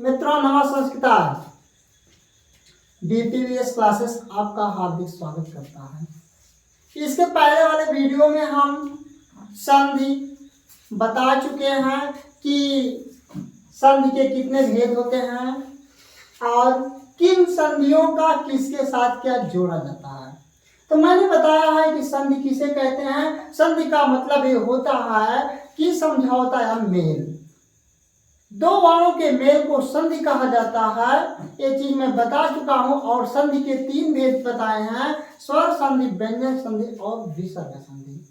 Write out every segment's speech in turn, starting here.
मित्रों नमः संस्कृता DPVS classes आपका हार्दिक स्वागत करता है। इसके पहले वाले वीडियो में हम संधि बता चुके हैं कि संधि के कितने भेद होते हैं और किन संधियों का किसके साथ क्या जोड़ा जाता है। तो मैंने बताया है कि संधि किसे कहते हैं। संधि का मतलब ये होता है कि समझौता या मेल, दो वर्णों के मेल को संधि कहा जाता है। ये चीज मैं बता चुका हूं। और संधि के तीन भेद बताए हैं, स्वर संधि, व्यंजन संधि और विसर्ग संधि।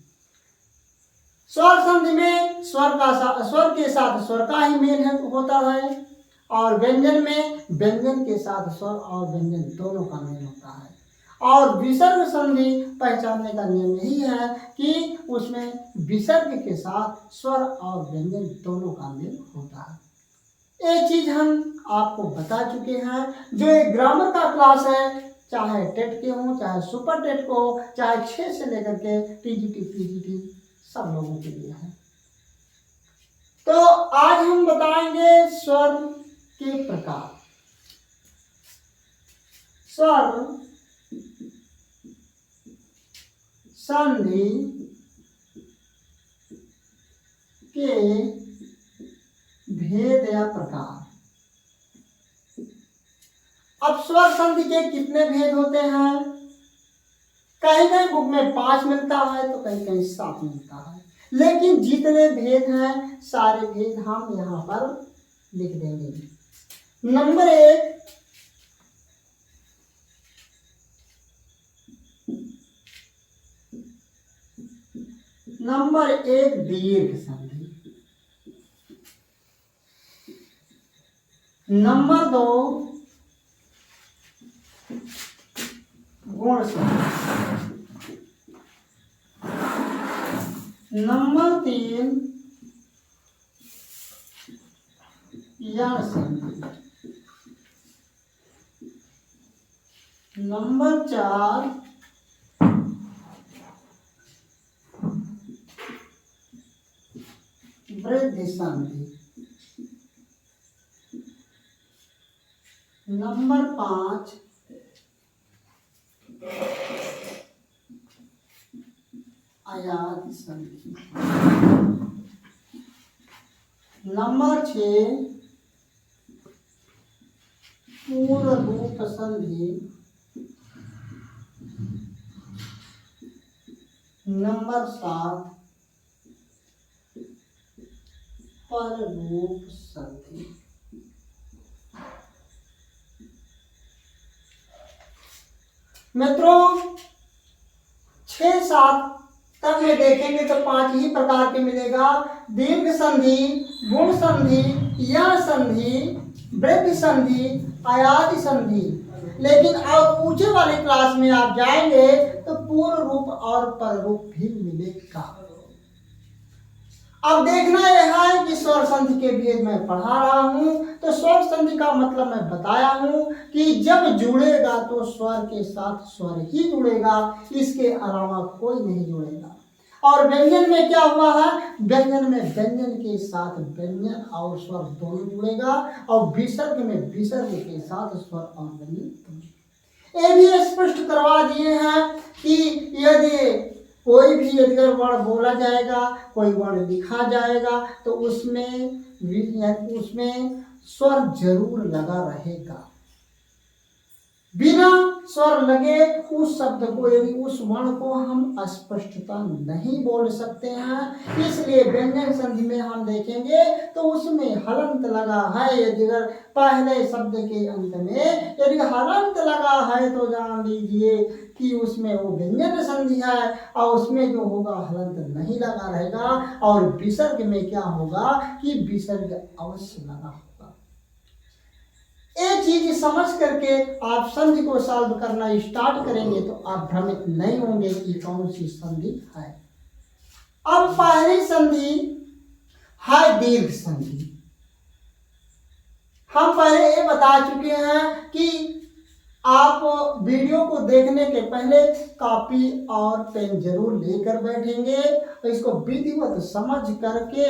स्वर संधि में स्वर के साथ स्वर का ही मेल होता है और व्यंजन में व्यंजन के साथ स्वर और व्यंजन दोनों का मेल होता है। और विसर्ग संधि पहचानने का नियम यही है कि उसमें विसर्ग के साथ स्वर और व्यंजन दोनों का मेल होता है। ये चीज हम आपको बता चुके हैं। जो एक ग्रामर का क्लास है, चाहे टेट के हो, चाहे सुपर टेट को, चाहे 6 से लेकर के पीजीटी सब लोगों के लिए है। तो आज हम बताएंगे स्वर के प्रकार। स्वर संधि के भेद या प्रकार। अब स्वर संधि के कितने भेद होते हैं? कहीं कहीं बुक में 5 मिलता है तो कहीं कहीं 7 मिलता है, लेकिन जितने भेद हैं सारे भेद हम यहाँ पर लिख देंगे। नंबर 1, दीर्घ संधि। नंबर 2, गुण संधि। नंबर 3, यण संधि। नंबर 4, वृद्धि संधि। नंबर 5, आयात संधि। नंबर 6, पूर्ण रूप संधि। नंबर 7, पररूप संधि। मित्रों 6-7 तक में देखेंगे तो 5 ही प्रकार के मिलेगा। दीर्घ संधि, गुण संधि, यण संधि, वृद्धि संधि, आयाति संधि। लेकिन अब ऊंचे वाले क्लास में आप जाएंगे तो पूर्ण रूप और पररूप भी मिलेगा। अब देखना यह है कि स्वर संधि के भेद मैं पढ़ा रहा हूं तो स्वर संधि का मतलब मैं बताया हूं कि जब जुड़ेगा तो स्वर के साथ स्वर ही जुड़ेगा, इसके अलावा कोई नहीं जुड़ेगा। और व्यंजन में क्या हुआ है? व्यंजन में व्यंजन के साथ व्यंजन और स्वर दोनों जुड़ेगा और विसर्ग में विसर्ग के साथ स्वर और व्यंजन। ये भी स्पष्ट करवा दिए हैं कि यदि कोई भी अगर वर्ण बोला जाएगा, कोई वर्ण लिखा जाएगा तो उसमें स्वर जरूर लगा रहेगा। बिना स्वर लगे उस शब्द को, यदि उस वर्ण को हम स्पष्टता नहीं बोल सकते हैं। इसलिए व्यंजन संधि में हम देखेंगे तो उसमें हलंत लगा है। यदि अगर पहले शब्द के अंत में यदि हलंत लगा है तो जान लीजिए कि उसमें वो व्यंजन संधि है और उसमें जो होगा हलंत नहीं लगा रहेगा। और विसर्ग में क्या होगा कि विसर्ग अवश्य लगा होगा। एक चीज समझ करके आप संधि को सॉल्व करना स्टार्ट करेंगे तो आप भ्रमित नहीं होंगे कि कौन सी संधि है। अब पहली संधि है दीर्घ संधि। हम पहले ये बता चुके हैं कि आप वीडियो को देखने के पहले कॉपी और पेन जरूर लेकर बैठेंगे और इसको विधिवत समझ करके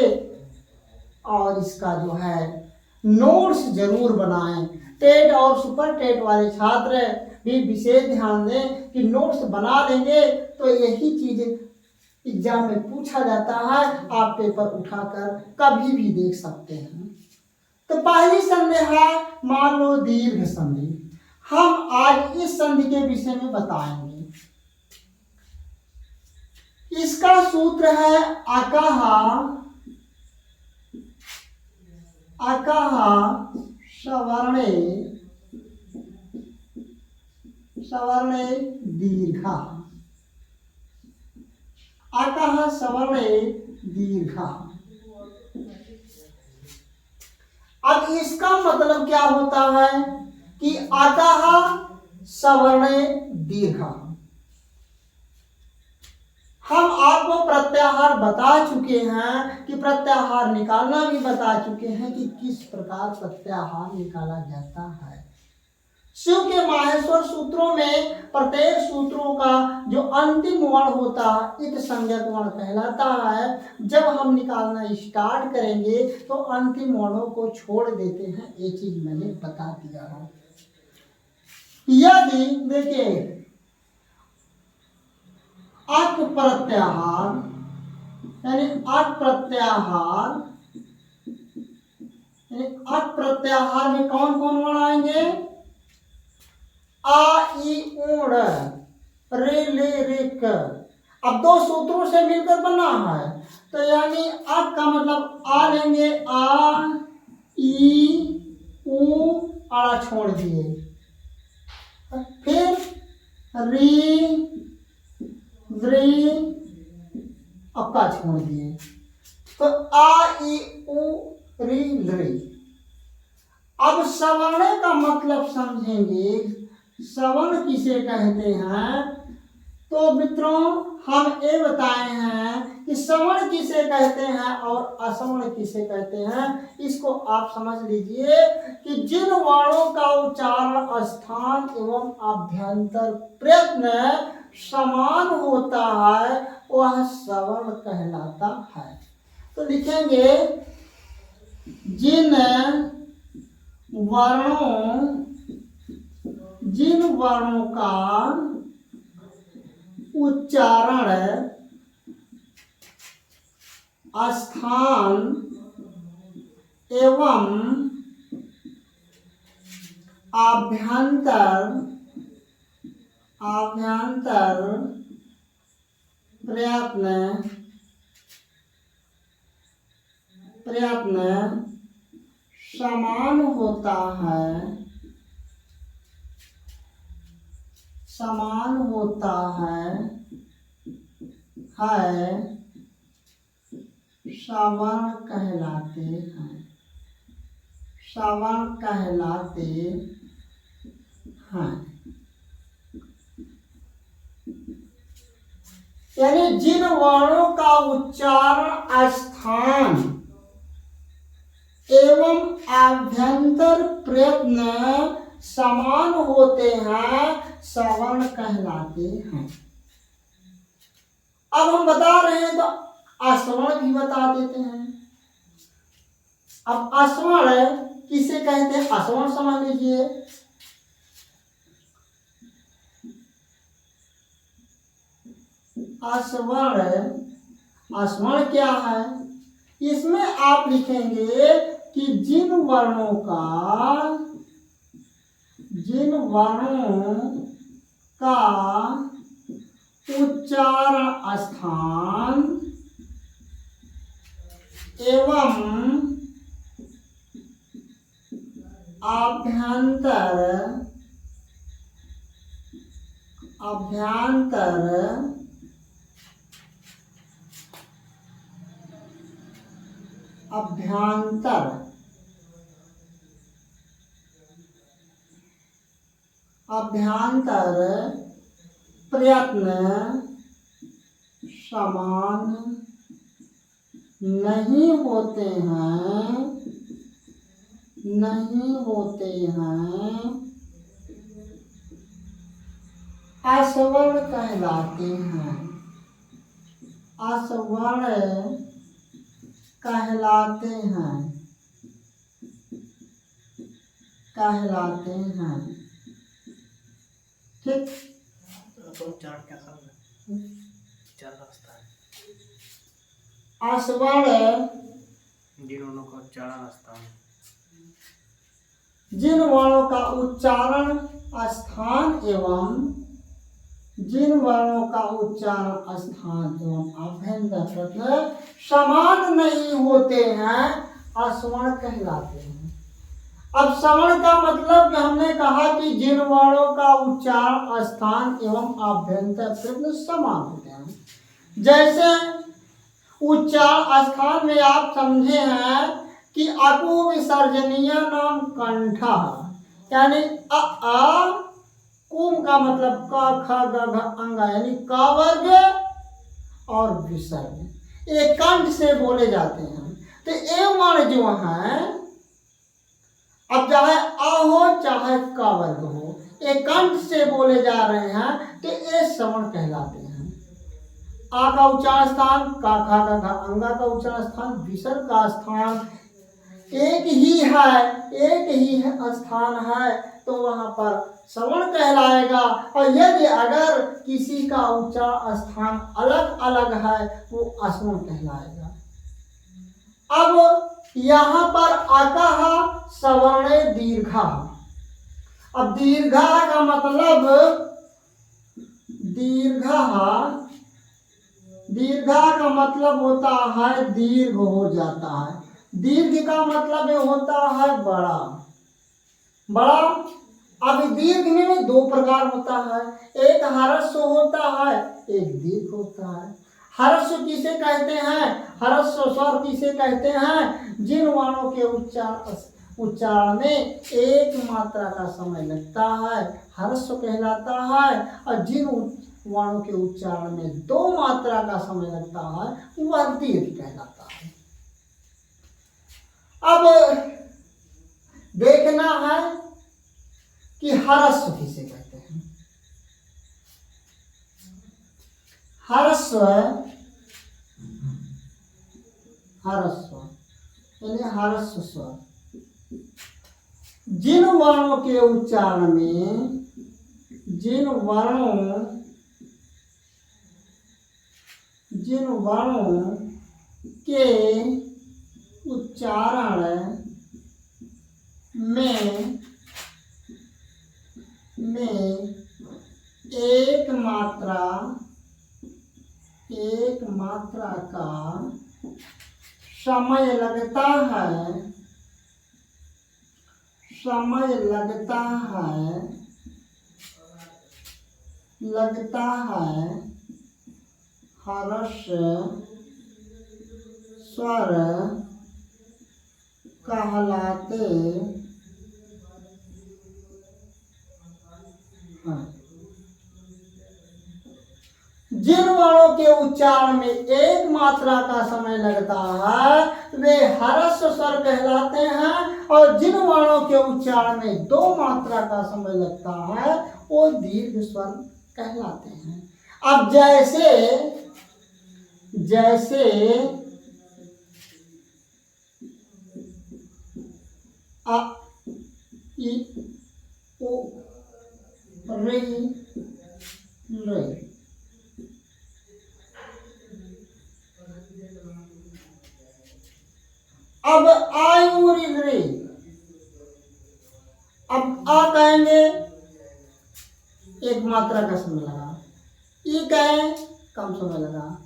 और इसका जो है नोट्स जरूर बनाएं। टेट और सुपर टेट वाले छात्र भी विशेष ध्यान दें कि नोट्स बना लेंगे तो यही चीज एग्जाम में पूछा जाता है, आप पेपर उठाकर कभी भी देख सकते हैं। तो पहली संधि है मान लो दीर्घ संधि। हम आज इस संधि के विषय में बताएंगे। इसका सूत्र है अकहा सवर्णे दीर्घा। अकहा सवर्णे दीर्घा। अब इसका मतलब क्या होता है कि अकहा सवर्णे दीर्घा। हम आपको प्रत्याहार बता चुके हैं कि प्रत्याहार निकालना भी बता चुके हैं कि किस प्रकार प्रत्याहार निकाला जाता है। शिव के माहेश्वर सूत्रों में प्रत्येक सूत्रों का जो अंतिम वर्ण होता है इत संज्ञक वर्ण कहलाता है। जब हम निकालना स्टार्ट करेंगे तो अंतिम वर्णों को छोड़ देते हैं, ये चीज मैंने बता दिया है। यदि देखिए अक प्रत्याहार यानी अक प्रत्याहार में कौन कौन वर्ण आएंगे? आ ई ऊण रे ले रे क। अब दो सूत्रों से मिलकर बना है, तो यानी अक का मतलब आ लेंगे, आ ई ऊ आड़ा छोड़ दिए, फिर री व्री अक्का छोड़ दिए, तो आ ई ऊ री लरी। अब सवर्ण का मतलब समझेंगे। सवर्ण किसे कहते हैं? तो मित्रों हम ये बताए हैं कि सवर्ण किसे कहते हैं और असवर्ण किसे कहते हैं। इसको आप समझ लीजिए कि जिन वर्णों का उच्चारण स्थान एवं अभ्यंतर प्रयत्न समान होता है वह सवर्ण कहलाता है। तो लिखेंगे जिन वर्णों का उच्चारण स्थान एवं आभ्यंतर प्रयत्न समान होता है सवर्ण कहलाते हैं। यानी जिन वर्णों का उच्चारण स्थान एवं आभ्यंतर प्रयत्न समान होते हैं सवर्ण कहलाते हैं। अब हम बता रहे हैं तो असवर्ण भी बता देते हैं। अब असवर्ण किसे कहते हैं? असवर्ण समझ लीजिए। असवर्ण क्या है? इसमें आप लिखेंगे कि जिन वर्णों का उच्चारण स्थान एवं अभ्यंतर प्रयत्न समान नहीं होते हैं असवर्ण कहलाते हैं। कहलाते हैं। ठीक, तो चार क्या करना, चार रास्ता है, अस्वर्ण जिन्होंने का उच्चारण स्थान, जिन वर्णों का उच्चारण स्थान एवं जिन वर्णों का उच्चारण स्थान एवं आभ्यंतर प्रत्यय समान नहीं होते हैं अस्वर्ण कहलाते हैं। अब सवर्ण का मतलब कि हमने कहा कि जिन वर्णों का उच्चारण स्थान एवं आभ्यंतर प्रत्यय समान होते हैं। जैसे उच्चारण स्थान में आप समझे हैं कि अकु विसर्जनीय नाम कंठ, यानी अ कुम का मतलब क ख ग घ अंगा, यानी क वर्ग और विसर्ग एक कंठ से बोले जाते हैं। तो ये वर्ण जो है, अब चाहे अ हो चाहे क वर्ग हो, एक कंठ से बोले जा रहे हैं तो ये सवर्ण कहलाते हैं। आ का उच्चारण स्थान, का खा का घा अंगा का उच्चारण स्थान, विसर्ग का स्थान एक ही है स्थान है, तो वहां पर सवर्ण कहलाएगा। और यदि अगर किसी का उच्चारण स्थान अलग अलग है वो अस्वर्ण कहलाएगा। अब यहाँ पर अकः सवर्णे दीर्घा। अब दीर्घा का मतलब दीर्घा का मतलब होता है दीर्घ हो जाता है। दीर्घ का मतलब ये होता है बड़ा। अब दीर्घ में दो प्रकार होता है, एक ह्रस्व होता है, एक दीर्घ होता है। ह्रस्व किसे कहते हैं? ह्रस्व स्वर किसे कहते हैं? जिन वर्णों के उच्चारण में एक मात्रा का समय लगता है ह्रस्व कहलाता है, और जिन वर्णों के उच्चारण में दो मात्रा का समय लगता है वह दीर्घ कहलाता है। अब देखना है कि ह्रस्व किसे कहते हैं। ह्रस्व यानी ह्रस्व स्वर जिन वर्णों के उच्चारण में जिन वर्णों के उच्चारण में एक मात्रा का समय लगता है ह्रस्व स्वर कहलाते हैं। जिन वर्णों के उच्चारण में एक मात्रा का समय लगता है वे ह्रस्व स्वर कहलाते हैं, और जिन वर्णों के उच्चारण में दो मात्रा का समय लगता है वो दीर्घ स्वर कहलाते हैं। अब जैसे अ इ ओ रे अब आयुरी रे। अब आ कहेंगे एक मात्रा का समय लगा, ई कहें कम समय लगा,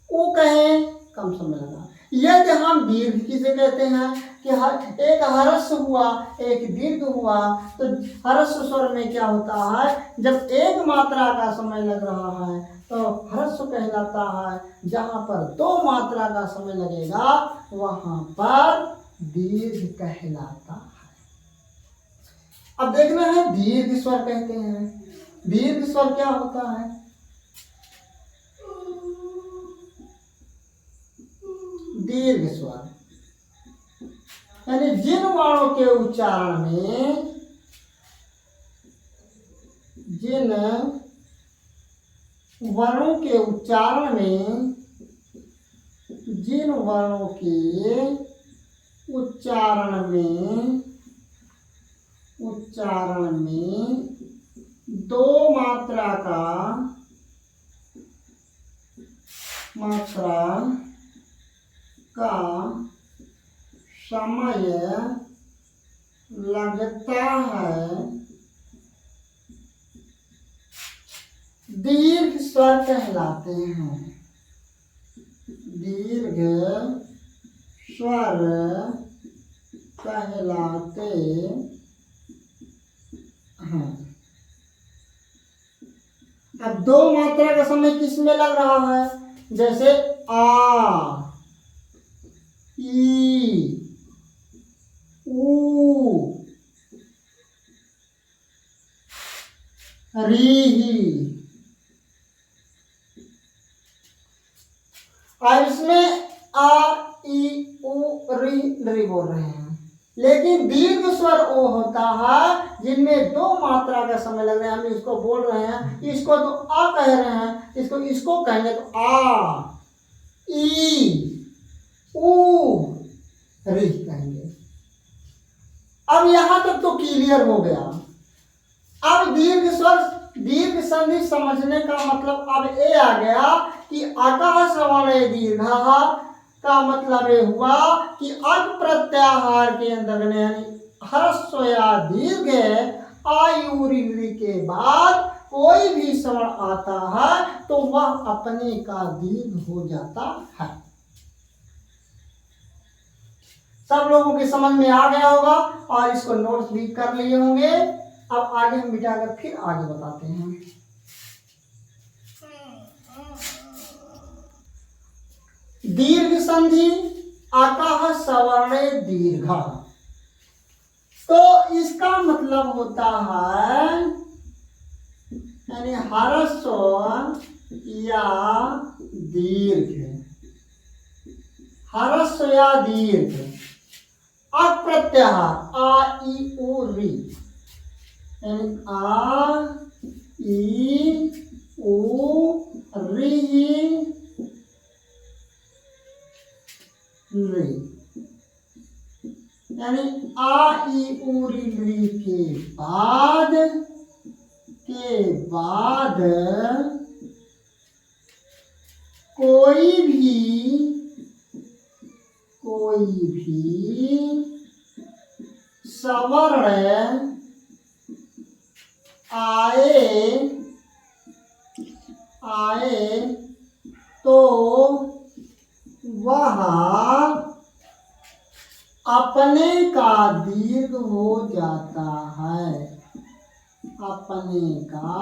ऊ कहें कम समय लगा। यदि हम दीर्घ किसे कहते हैं कि एक ह्रस्व हुआ एक दीर्घ हुआ, तो ह्रस्व स्वर में क्या होता है, जब एक मात्रा का समय लग रहा है तो ह्रस्व कहलाता है, जहां पर दो मात्रा का समय लगेगा वहां पर दीर्घ कहलाता है। अब देखना है दीर्घ स्वर कहते हैं। दीर्घ स्वर क्या होता है? दीर्घ स्वर यानी जिन वर्णों के उच्चारण में जिन वर्णों के उच्चारण में उच्चारण में दो मात्रा का समय लगता है, दीर्घ स्वर कहलाते हैं। दीर्घ स्वर कहलाते हैं। अब दो मात्रा का समय किस में लग रहा है? जैसे आ, ई, ऊ, री। और इसमें आ, ई, ऊ, री बोल रहे हैं। लेकिन दीर्घ स्वर वो होता है जिनमें दो मात्रा का समय लग रहा है। हम इसको बोल रहे हैं, इसको तो आ कह रहे हैं, इसको कहेंगे तो आ, ई, ऊ, री कहेंगे। अब यहां तक तो क्लियर हो गया। अब दीर्घ संधि समझने का मतलब अब ये आ गया कि आकाश श्रवण दीर्घ का मतलब ये हुआ कि अग प्रत्याहार के अंदर यानी ह्रस्व या दीर्घ आयुरी के बाद कोई भी स्वर आता है तो वह अपने का दीर्घ हो जाता है। सब लोगों के समझ में आ गया होगा और इसको नोट्स भी कर लिए होंगे। अब आगे हम मिटाकर फिर आगे बताते हैं। दीर्घ संधि आकाह सवर्णे दीर्घ, तो इसका मतलब होता है यानी ह्रस्व या दीर्घ, ह्रस्व या दीर्घ अप्रत्याहार आ, ई, ऊ, री यानी आ, ई, ऊ, री, यानी आ, ई, ऊ, री के बाद कोई भी सवर्ण आए तो वह अपने का दीर्घ हो जाता है, अपने का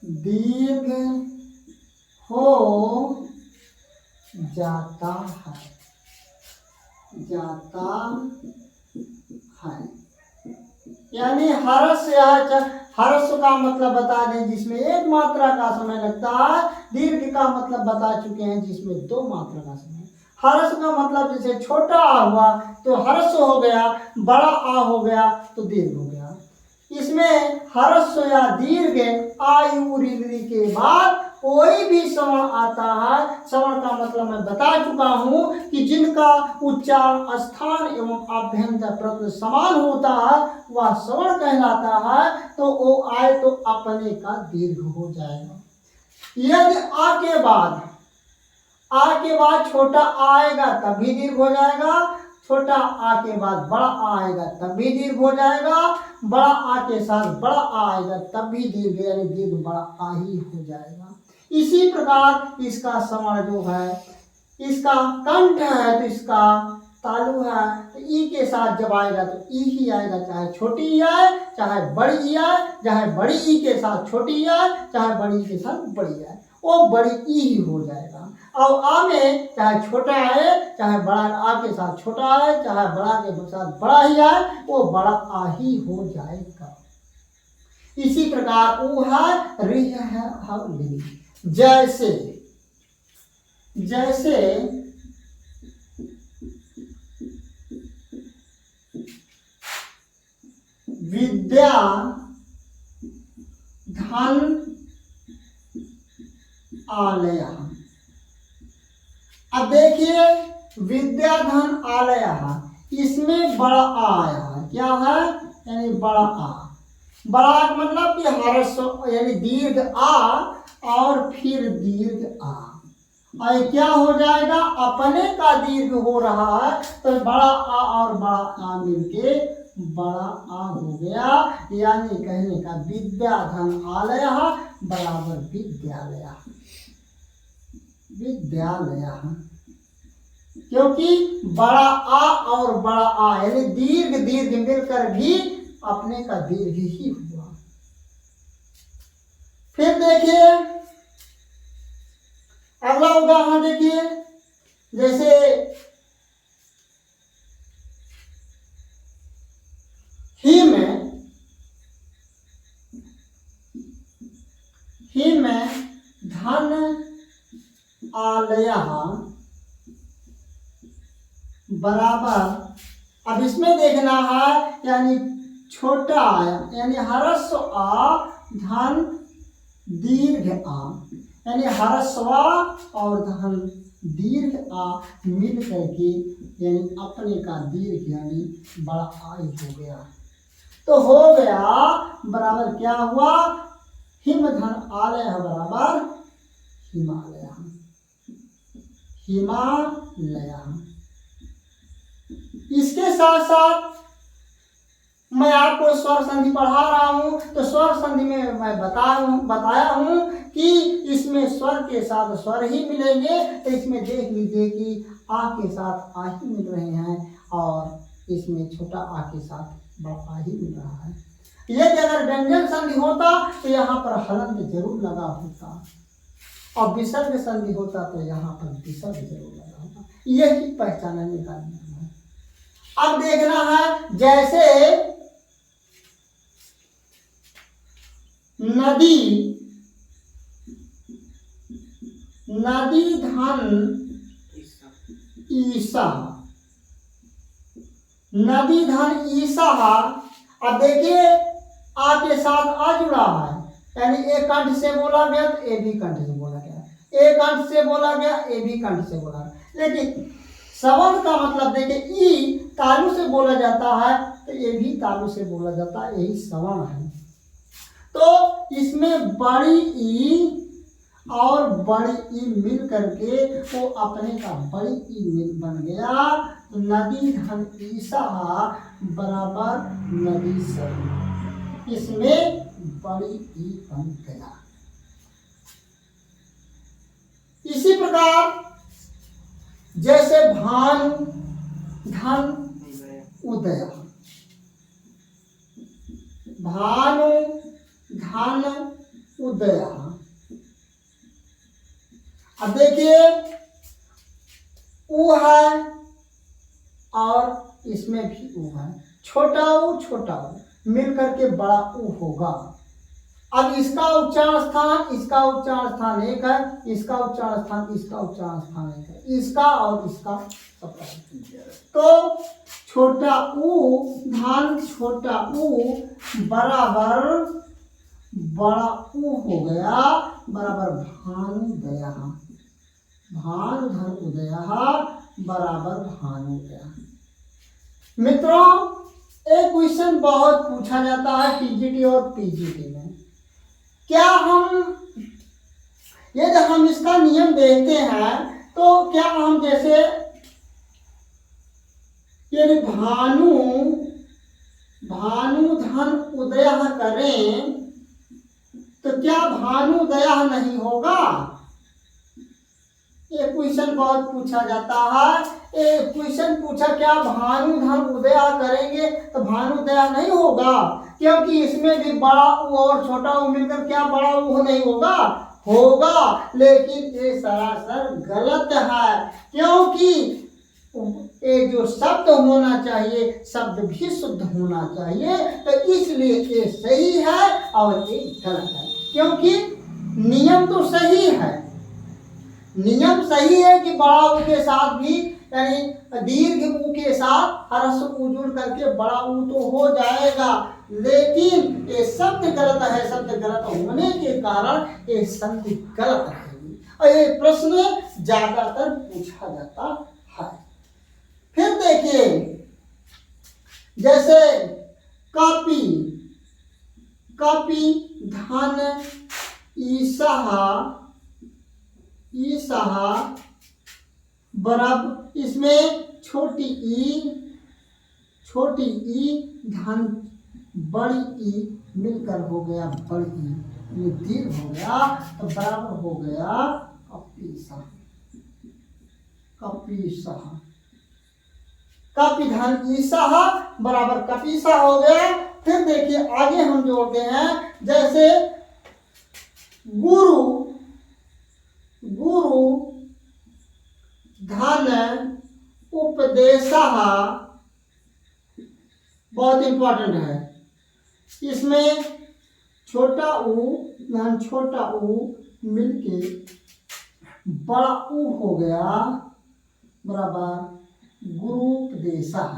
दीर्घ हो जाता है। यानी ह्रस्व का मतलब बता दें जिसमें एक मात्रा का समय लगता है, दीर्घ का मतलब बता चुके हैं जिसमें दो मात्रा का समय। ह्रस्व का मतलब जैसे छोटा आ हुआ तो ह्रस्व हो गया, बड़ा आ हो गया तो दीर्घ हो गया। इसमें ह्रस्व या दीर्घ आयुरी के बाद कोई भी श्रवण आता है, श्रवण का मतलब मैं बता चुका हूं कि जिनका उच्चारण स्थान एवं आभ्यंतर प्रत्यय समान होता है वह श्रवण कहलाता है। तो वो आए तो अपने का दीर्घ हो जाएगा। यदि आ के बाद छोटा आएगा तब भी दीर्घ हो जाएगा, छोटा आ के बाद बड़ा आ आएगा तब भी दीर्घ हो जाएगा, बड़ा आ के साथ बड़ा आ आएगा तब भी दीर्घ यानी दीर्घ बड़ा आ ही हो जाएगा। इसी प्रकार इसका श्रवण जो है, इसका कंठ है तो इसका तालु है तो ई के साथ जब आएगा तो ई ही आएगा, चाहे छोटी ई आए चाहे बड़ी ई आए, चाहे बड़ी ई के साथ छोटी ई आए चाहे बड़ी ई के साथ बड़ी आए, वो बड़ी ई ही हो जाएगा। और आ में चाहे छोटा आए चाहे बड़ा आ के साथ छोटा आए चाहे बड़ा के साथ बड़ा ही आए वो बड़ा आ ही हो जाएगा। इसी प्रकार ऊ है रि है हम जैसे विद्या धन आलय। अब देखिए विद्या धन आलय इसमें बड़ा आ आया है, क्या है, यानी बड़ा आ। बड़ा का मतलब कि ह्रस्व यानी दीर्घ आ और फिर दीर्घ आ। और क्या हो जाएगा, अपने का दीर्घ हो रहा है तो बड़ा आ और बड़ा आ मिलके बड़ा आ हो गया। यानी कहने का विद्याधन आलय बराबर विद्यालय। विद्यालय क्योंकि बड़ा आ और बड़ा आ यानी दीर्घ दीर्घ मिलकर भी अपने का दीर्घ ही हुआ। फिर देखिए अगला उदाहरण देखिए, जैसे ही में धन आलय बराबर, अब इसमें देखना है यानी छोटा यानी ह्रस्व आ धन दीर्घ आ, यानी ह्रस्वा और धन दीर्घ आ मिल करके यानी अपने का दीर्घ यानी बड़ा आ हो गया। तो हो गया बराबर क्या हुआ, हिम धन आलय बराबर हिमालय। हिमालय। इसके साथ साथ मैं आपको स्वर संधि पढ़ा रहा हूं, तो स्वर संधि में मैं बताया हूं कि इसमें स्वर के साथ स्वर ही मिलेंगे। तो इसमें देख लीजिए कि आ के साथ आ ही मिल रहे हैं और इसमें छोटा आ के साथ बड़ा आ ही मिल रहा है। यदि अगर व्यंजन संधि होता तो यहाँ पर हलंत जरूर लगा होता, और विसर्ग संधि होता तो यहाँ पर विसर्ग जरूर लगा होता। यही पहचानने का नियम है। अब देखना है जैसे नदी, नदी धन ईसा, नदी धन ईसा। अब देखिए आ के साथ आ जुड़ा है, यानी एक कंठ से बोला गया तो ए भी कंठ से बोला गया, एक कंठ से बोला गया ए भी कंठ से बोला गया। लेकिन सवर्ण का मतलब देखिए ई तालु से बोला जाता है तो ये भी तालु से बोला जाता है, यही सवर्ण है। तो इसमें बड़ी ई और बड़ी ई मिल करके वो अपने का बड़ी ई मिल बन गया। तो नदी धन ईसा बराबर नदी सर, इसमें बड़ी ई बन गया। इसी प्रकार जैसे भानु धन उदय, भानु धन उदय। अब देखिए ऊ है और इसमें भी ऊ है, छोटा ऊ मिल करके बड़ा ऊ होगा। अब इसका उच्चारण स्थान इसका उच्चारण स्थान एक है, इसका उच्चारण स्थान इसका उच्चारण स्थान एक है, इसका और इसका तो छोटा ऊ धन छोटा ऊ बराबर बड़ा ऊ हो गया, बराबर भानुदय। भानु धन उदय बराबर भानुदय। मित्रों एक क्वेश्चन बहुत पूछा जाता है टीजीटी और पीजीटी में, क्या यदि हम इसका नियम देखते हैं तो क्या हम जैसे यदि भानु धन उदय करें तो क्या भानुदय नहीं होगा? ये क्वेश्चन बहुत पूछा जाता है। ये क्वेश्चन पूछा क्या भानु धन उदय करेंगे तो भानुदय नहीं होगा, क्योंकि इसमें भी बड़ा ऊ और छोटा ऊ मिलकर क्या बड़ा ऊ नहीं होगा? होगा। लेकिन ये सरासर गलत है, क्योंकि ये जो शब्द होना चाहिए शब्द भी शुद्ध होना चाहिए, तो इसलिए ये सही है और ये गलत है। क्योंकि नियम तो सही है, नियम सही है कि बड़ा ऊ के साथ भी यानी दीर्घ ऊ के साथ ह्रस्व ऊ जुड़ करके बड़ा ऊ तो हो जाएगा, लेकिन ये शब्द गलत है। शब्द गलत होने के कारण ये संधि गलत रहेगी और ये प्रश्न ज्यादातर पूछा जाता है। फिर देखिए जैसे कपि, कपि धन ईसह, ईसह बराबर, इसमें छोटी ई धन बड़ी ई मिलकर हो गया बड़ी ई, ये दीर्घ हो गया तो बराबर हो गया कपीसह, कपीसह। कपि धन ईसह बराबर कपीसह हो गया। फिर देखिए आगे हम जोड़ते हैं, जैसे गुरु, गुरु धन उपदेशः, बहुत इंपॉर्टेंट है, इसमें छोटा ऊ धन छोटा ऊ मिलके बड़ा ऊ हो गया बराबर गुरुपदेशः।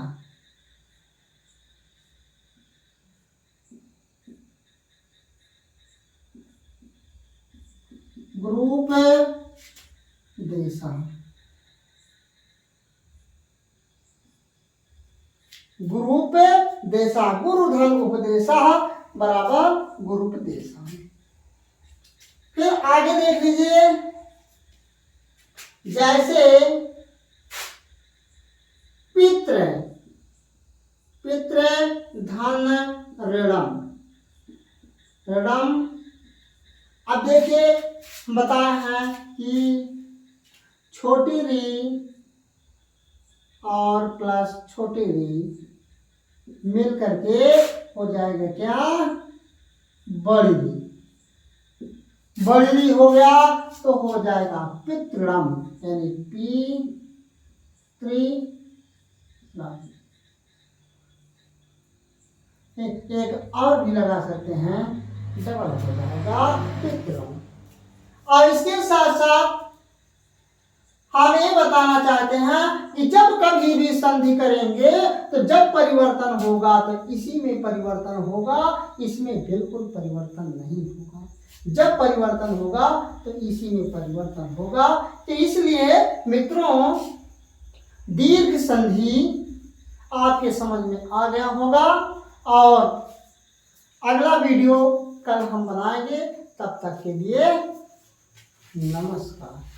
गुरुपदेशः, गुरुपदेशः, गुरु धन उपदेशः बराबर गुरुपदेशः। फिर आगे देख लीजिए, जैसे पितृ, पितृ धन ऋणम, ऋणम। अब देखिए बताए हैं कि छोटी री और प्लस छोटी री मिल करके हो जाएगा क्या, बड़ी री, बड़ी री हो गया तो हो जाएगा पितृणम, यानी एक और भी लगा सकते हैं, डबल हो जाएगा पितृणम। और इसके साथ साथ हम ये बताना चाहते हैं कि जब कभी भी संधि करेंगे तो जब परिवर्तन होगा तो इसी में परिवर्तन होगा, इसमें बिल्कुल परिवर्तन नहीं होगा। जब परिवर्तन होगा तो इसी में परिवर्तन होगा। तो इसलिए मित्रों दीर्घ संधि आपके समझ में आ गया होगा और अगला वीडियो कल हम बनाएंगे। तब तक के लिए नमस्कार।